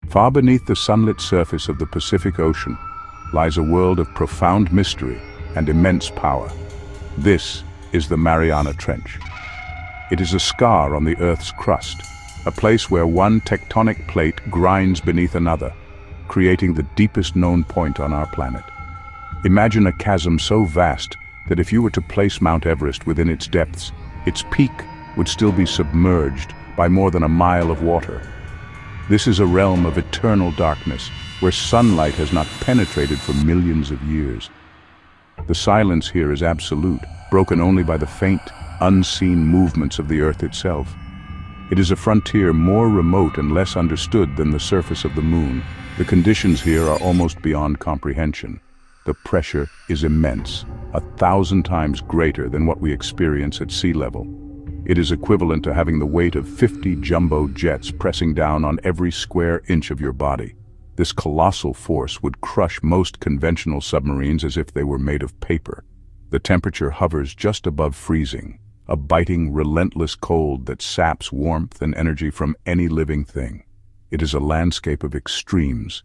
Far beneath the sunlit surface of the Pacific Ocean lies a world of profound mystery and immense power. This is the Mariana Trench. It is a scar on the Earth's crust, a place where one tectonic plate grinds beneath another, creating the deepest known point on our planet. Imagine a chasm so vast that if you were to place Mount Everest within its depths, its peak would still be submerged by more than a mile of water. This is a realm of eternal darkness, where sunlight has not penetrated for millions of years. The silence here is absolute, broken only by the faint, unseen movements of the Earth itself. It is a frontier more remote and less understood than the surface of the moon. The conditions here are almost beyond comprehension. The pressure is immense, 1,000 times greater than what we experience at sea level. It is equivalent to having the weight of 50 jumbo jets pressing down on every square inch of your body. This colossal force would crush most conventional submarines as if they were made of paper. The temperature hovers just above freezing, a biting, relentless cold that saps warmth and energy from any living thing. It is a landscape of extremes,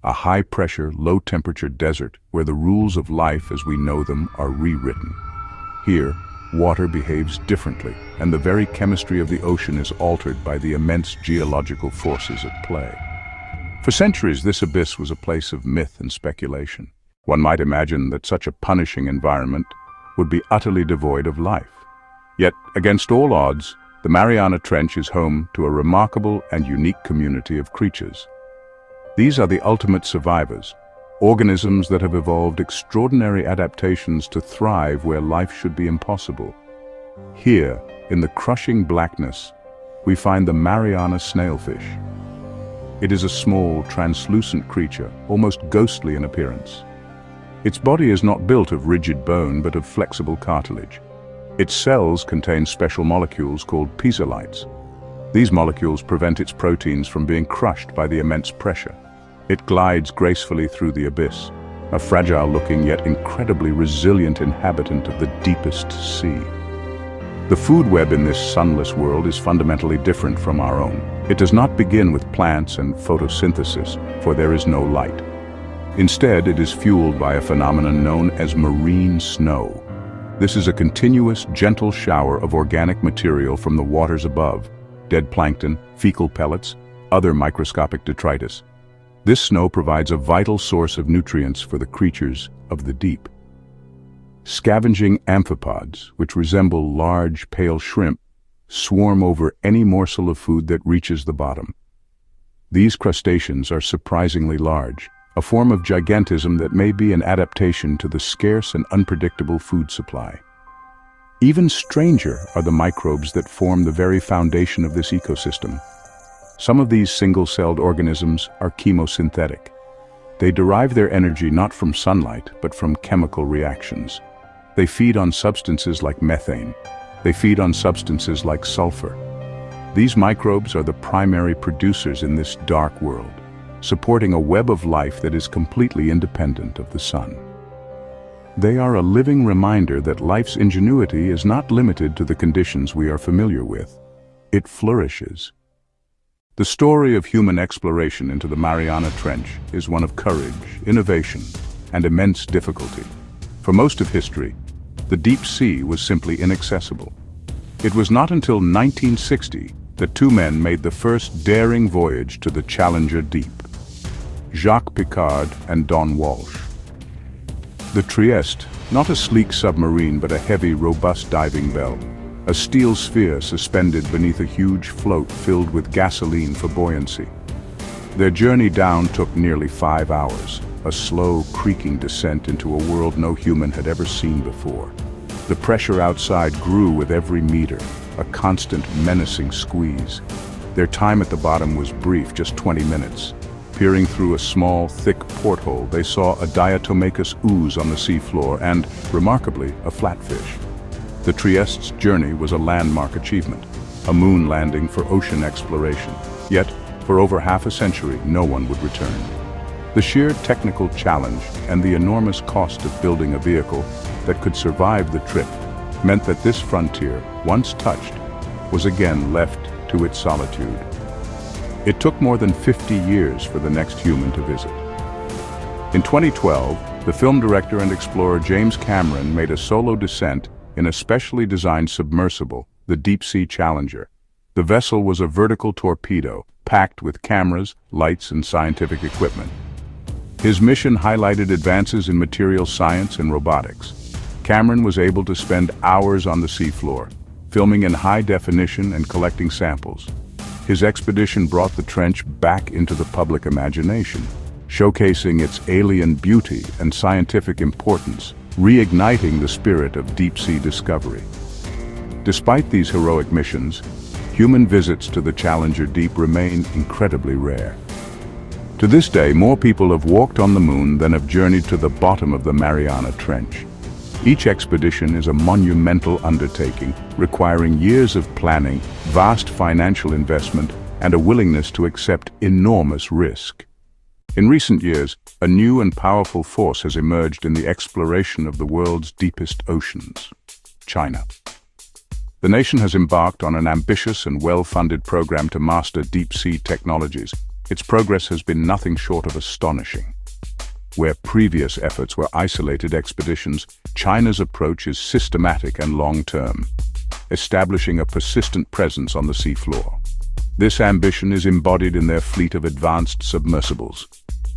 a high-pressure, low-temperature desert where the rules of life as we know them are rewritten. Here, water behaves differently, and the very chemistry of the ocean is altered by the immense geological forces at play. For centuries, this abyss was a place of myth and speculation. One might imagine that such a punishing environment would be utterly devoid of life. Yet, against all odds, the Mariana Trench is home to a remarkable and unique community of creatures. These are the ultimate survivors, organisms that have evolved extraordinary adaptations to thrive where life should be impossible. Here, in the crushing blackness, we find the Mariana snailfish. It is a small, translucent creature, almost ghostly in appearance. Its body is not built of rigid bone but of flexible cartilage. Its cells contain special molecules called piezolites. These molecules prevent its proteins from being crushed by the immense pressure. It glides gracefully through the abyss, a fragile-looking yet incredibly resilient inhabitant of the deepest sea. The food web in this sunless world is fundamentally different from our own. It does not begin with plants and photosynthesis, for there is no light. Instead, it is fueled by a phenomenon known as marine snow. This is a continuous, gentle shower of organic material from the waters above, dead plankton, fecal pellets, other microscopic detritus. This snow provides a vital source of nutrients for the creatures of the deep. Scavenging amphipods, which resemble large, pale shrimp, swarm over any morsel of food that reaches the bottom. These crustaceans are surprisingly large, a form of gigantism that may be an adaptation to the scarce and unpredictable food supply. Even stranger are the microbes that form the very foundation of this ecosystem. Some of these single-celled organisms are chemosynthetic. They derive their energy not from sunlight, but from chemical reactions. They feed on substances like methane. They feed on substances like sulfur. These microbes are the primary producers in this dark world, supporting a web of life that is completely independent of the sun. They are a living reminder that life's ingenuity is not limited to the conditions we are familiar with. It flourishes. The story of human exploration into the Mariana Trench is one of courage, innovation, and immense difficulty. For most of history, the deep sea was simply inaccessible. It was not until 1960 that two men made the first daring voyage to the Challenger Deep: Jacques Piccard and Don Walsh. The Trieste, not a sleek submarine but a heavy, robust diving bell, a steel sphere suspended beneath a huge float filled with gasoline for buoyancy. Their journey down took nearly 5 hours, a slow, creaking descent into a world no human had ever seen before. The pressure outside grew with every meter, a constant, menacing squeeze. Their time at the bottom was brief, just 20 minutes. Peering through a small, thick porthole, they saw a diatomacous ooze on the seafloor and, remarkably, a flatfish. The Trieste's journey was a landmark achievement, a moon landing for ocean exploration. Yet, for over half a century, no one would return. The sheer technical challenge and the enormous cost of building a vehicle that could survive the trip meant that this frontier, once touched, was again left to its solitude. It took more than 50 years for the next human to visit. In 2012, the film director and explorer James Cameron made a solo descent in a specially designed submersible, the Deep-Sea Challenger. The vessel was a vertical torpedo, packed with cameras, lights, and scientific equipment. His mission highlighted advances in material science and robotics. Cameron was able to spend hours on the seafloor, filming in high definition and collecting samples. His expedition brought the trench back into the public imagination, showcasing its alien beauty and scientific importance, reigniting the spirit of deep-sea discovery. Despite these heroic missions, human visits to the Challenger Deep remain incredibly rare. To this day, more people have walked on the moon than have journeyed to the bottom of the Mariana Trench. Each expedition is a monumental undertaking, requiring years of planning, vast financial investment, and a willingness to accept enormous risk. In recent years, a new and powerful force has emerged in the exploration of the world's deepest oceans: China. The nation has embarked on an ambitious and well-funded program to master deep-sea technologies. Its progress has been nothing short of astonishing. Where previous efforts were isolated expeditions, China's approach is systematic and long-term, establishing a persistent presence on the seafloor. This ambition is embodied in their fleet of advanced submersibles.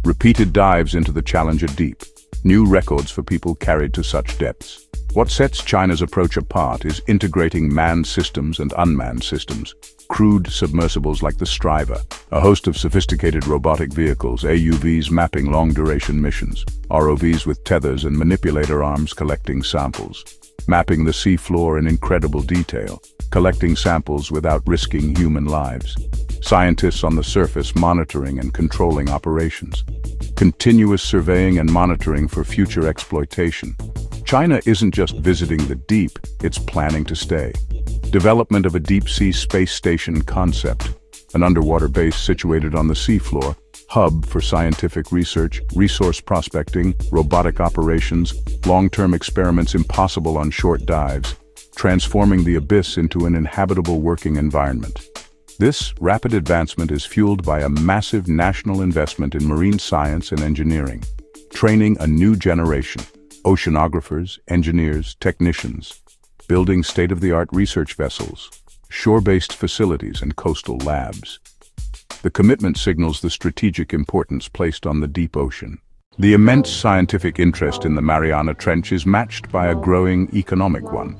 Repeated dives into the Challenger Deep, new records for people carried to such depths. What sets China's approach apart is integrating manned systems and unmanned systems. Crewed submersibles like the Striver, a host of sophisticated robotic vehicles, AUVs mapping long-duration missions, ROVs with tethers and manipulator arms collecting samples, mapping the seafloor in incredible detail, collecting samples without risking human lives, scientists on the surface monitoring and controlling operations, continuous surveying and monitoring for future exploitation. China isn't just visiting the deep, it's planning to stay. Development of a deep-sea space station concept, an underwater base situated on the seafloor, hub for scientific research, resource prospecting, robotic operations, long-term experiments impossible on short dives, transforming the abyss into an inhabitable working environment. This rapid advancement is fueled by a massive national investment in marine science and engineering, training a new generation, oceanographers, engineers, technicians, building state-of-the-art research vessels, shore-based facilities, and coastal labs. The commitment signals the strategic importance placed on the deep ocean. The immense scientific interest in the Mariana Trench is matched by a growing economic one.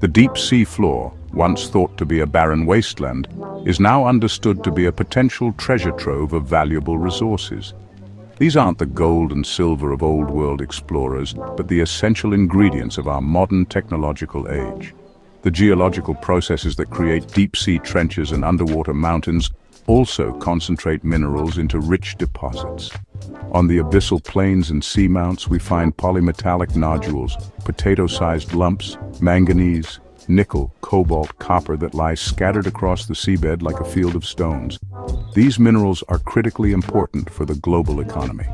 The deep sea floor, once thought to be a barren wasteland, is now understood to be a potential treasure trove of valuable resources. These aren't the gold and silver of old-world explorers, but the essential ingredients of our modern technological age. The geological processes that create deep-sea trenches and underwater mountains also concentrate minerals into rich deposits. On the abyssal plains and seamounts, we find polymetallic nodules, potato-sized lumps, manganese, nickel, cobalt, copper that lie scattered across the seabed like a field of stones. These minerals are critically important for the global economy.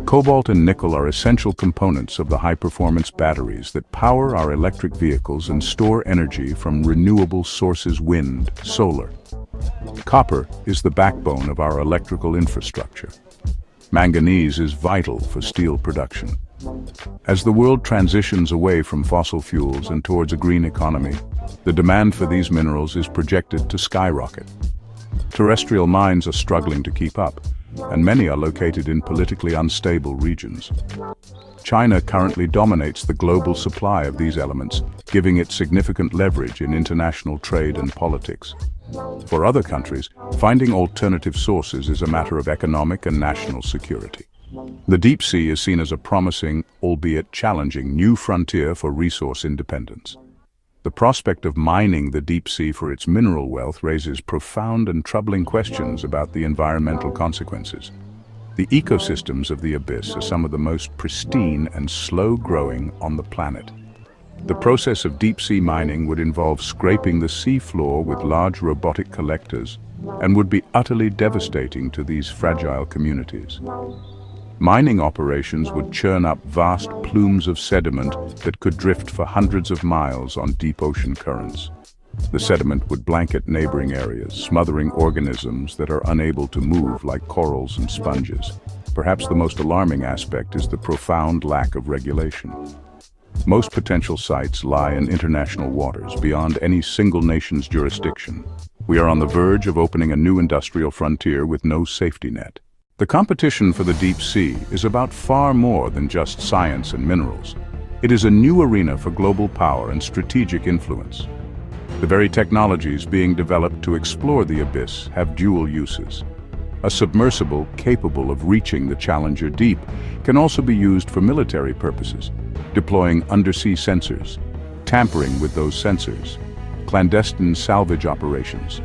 Cobalt and nickel are essential components of the high-performance batteries that power our electric vehicles and store energy from renewable sources: wind, solar. Copper is the backbone of our electrical infrastructure. Manganese is vital for steel production. As the world transitions away from fossil fuels and towards a green economy, the demand for these minerals is projected to skyrocket. Terrestrial mines are struggling to keep up, and many are located in politically unstable regions. China currently dominates the global supply of these elements, giving it significant leverage in international trade and politics. For other countries, finding alternative sources is a matter of economic and national security. The deep sea is seen as a promising, albeit challenging, new frontier for resource independence. The prospect of mining the deep sea for its mineral wealth raises profound and troubling questions about the environmental consequences. The ecosystems of the abyss are some of the most pristine and slow-growing on the planet. The process of deep-sea mining would involve scraping the seafloor with large robotic collectors and would be utterly devastating to these fragile communities. Mining operations would churn up vast plumes of sediment that could drift for hundreds of miles on deep ocean currents. The sediment would blanket neighboring areas, smothering organisms that are unable to move like corals and sponges. Perhaps the most alarming aspect is the profound lack of regulation. Most potential sites lie in international waters beyond any single nation's jurisdiction. We are on the verge of opening a new industrial frontier with no safety net. The competition for the deep sea is about far more than just science and minerals. It is a new arena for global power and strategic influence. The very technologies being developed to explore the abyss have dual uses. A submersible capable of reaching the Challenger deep can also be used for military purposes, deploying undersea sensors, tampering with those sensors, clandestine salvage operations.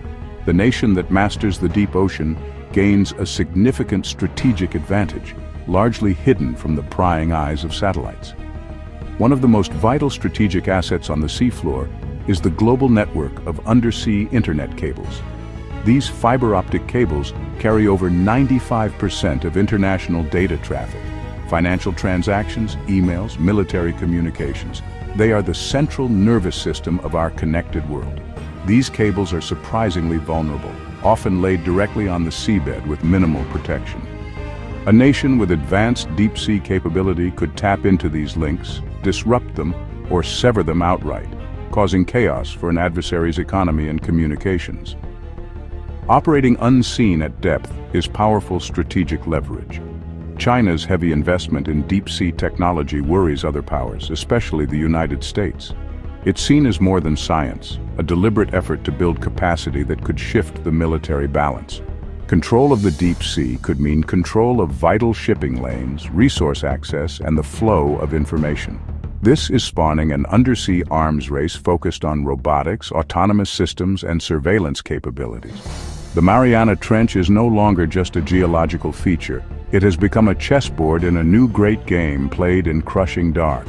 The nation that masters the deep ocean gains a significant strategic advantage, largely hidden from the prying eyes of satellites. One of the most vital strategic assets on the seafloor is the global network of undersea internet cables. These fiber optic cables carry over 95% of international data traffic, financial transactions, emails, military communications. They are the central nervous system of our connected world. These cables are surprisingly vulnerable, often laid directly on the seabed with minimal protection. A nation with advanced deep-sea capability could tap into these links, disrupt them, or sever them outright, causing chaos for an adversary's economy and communications. Operating unseen at depth is powerful strategic leverage. China's heavy investment in deep-sea technology worries other powers, especially the United States. It's seen as more than science, a deliberate effort to build capacity that could shift the military balance. Control of the deep sea could mean control of vital shipping lanes, resource access, and the flow of information. This is spawning an undersea arms race focused on robotics, autonomous systems, and surveillance capabilities. The Mariana Trench is no longer just a geological feature. It has become a chessboard in a new great game played in crushing dark.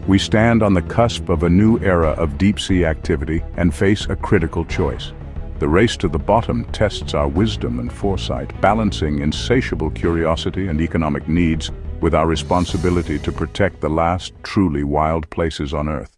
We stand on the cusp of a new era of deep-sea activity and face a critical choice. The race to the bottom tests our wisdom and foresight, balancing insatiable curiosity and economic needs with our responsibility to protect the last truly wild places on Earth.